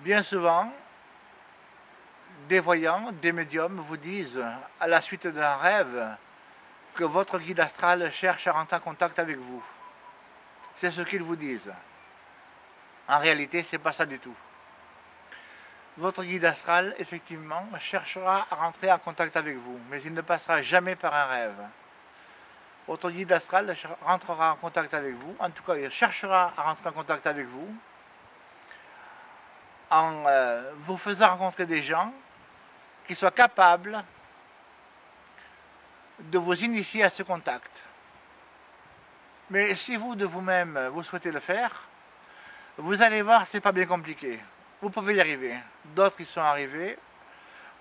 Bien souvent, des voyants, des médiums vous disent, à la suite d'un rêve, que votre guide astral cherche à rentrer en contact avec vous. C'est ce qu'ils vous disent. En réalité, ce n'est pas ça du tout. Votre guide astral, effectivement, cherchera à rentrer en contact avec vous, mais il ne passera jamais par un rêve. Votre guide astral rentrera en contact avec vous, en tout cas, il cherchera à rentrer en contact avec vous, en vous faisant rencontrer des gens qui soient capables de vous initier à ce contact. Mais si vous, de vous-même, vous souhaitez le faire, vous allez voir, c'est pas bien compliqué. Vous pouvez y arriver. D'autres y sont arrivés.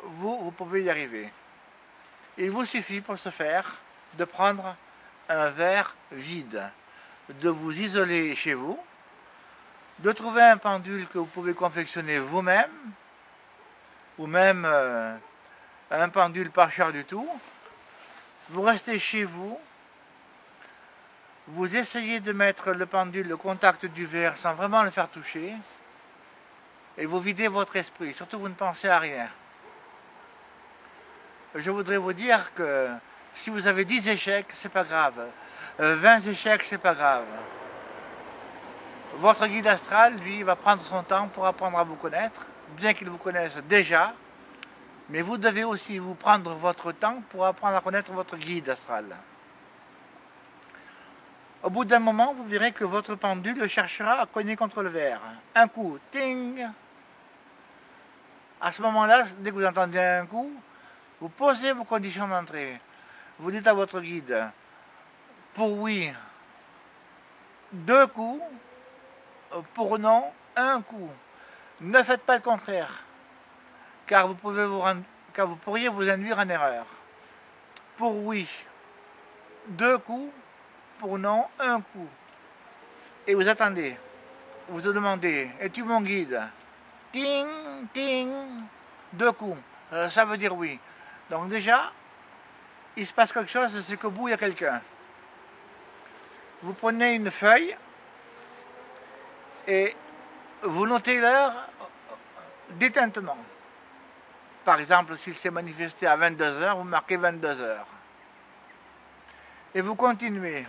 Vous pouvez y arriver. Il vous suffit pour ce faire de prendre un verre vide, de vous isoler chez vous, de trouver un pendule que vous pouvez confectionner vous-même, ou même un pendule pas cher du tout. Vous restez chez vous, vous essayez de mettre le pendule au contact du verre sans vraiment le faire toucher, et vous videz votre esprit, surtout vous ne pensez à rien. Je voudrais vous dire que si vous avez 10 échecs, c'est pas grave. 20 échecs, c'est pas grave. Votre guide astral, lui, va prendre son temps pour apprendre à vous connaître, bien qu'il vous connaisse déjà, mais vous devez aussi vous prendre votre temps pour apprendre à connaître votre guide astral. Au bout d'un moment, vous verrez que votre pendule cherchera à cogner contre le verre. Un coup, ting! À ce moment-là, dès que vous entendez un coup, vous posez vos conditions d'entrée. Vous dites à votre guide, pour oui, 2 coups, pour non, 1 coup. Ne faites pas le contraire, car vous pourriez vous induire en erreur. Pour oui, 2 coups, pour non, 1 coup. Et vous attendez, vous demandez, es-tu mon guide? Ting, ting, 2 coups. Ça veut dire oui. Donc déjà, il se passe quelque chose, c'est qu'au bout, il y a quelqu'un. Vous prenez une feuille et vous notez l'heure d'éteintement. Par exemple, s'il s'est manifesté à 22 h, vous marquez 22 h. Et vous continuez.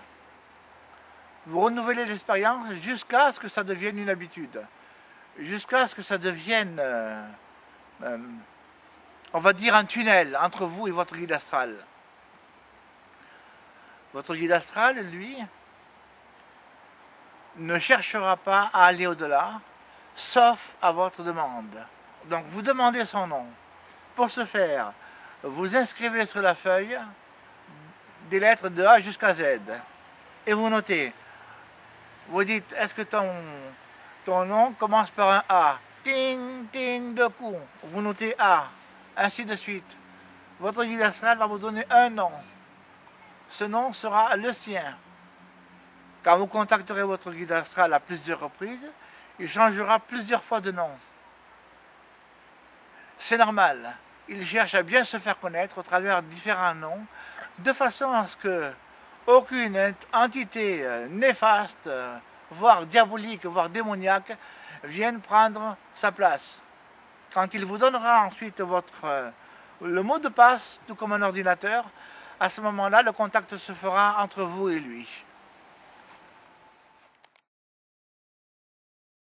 Vous renouvelez l'expérience jusqu'à ce que ça devienne une habitude. Jusqu'à ce que ça devienne, on va dire, un tunnel entre vous et votre guide astral. Votre guide astral, lui, ne cherchera pas à aller au-delà, sauf à votre demande. Donc vous demandez son nom. Pour ce faire, vous inscrivez sur la feuille des lettres de A jusqu'à Z. Et vous notez. Vous dites, est-ce que ton nom commence par un A? Ting, ting, 2 coups. Vous notez A. Ainsi de suite. Votre guide astral va vous donner un nom. Ce nom sera le sien. Quand vous contacterez votre guide astral à plusieurs reprises, il changera plusieurs fois de nom. C'est normal. Il cherche à bien se faire connaître au travers de différents noms, de façon à ce que aucune entité néfaste, voire diabolique, voire démoniaque, vienne prendre sa place. Quand il vous donnera ensuite le mot de passe, tout comme un ordinateur, à ce moment-là, le contact se fera entre vous et lui.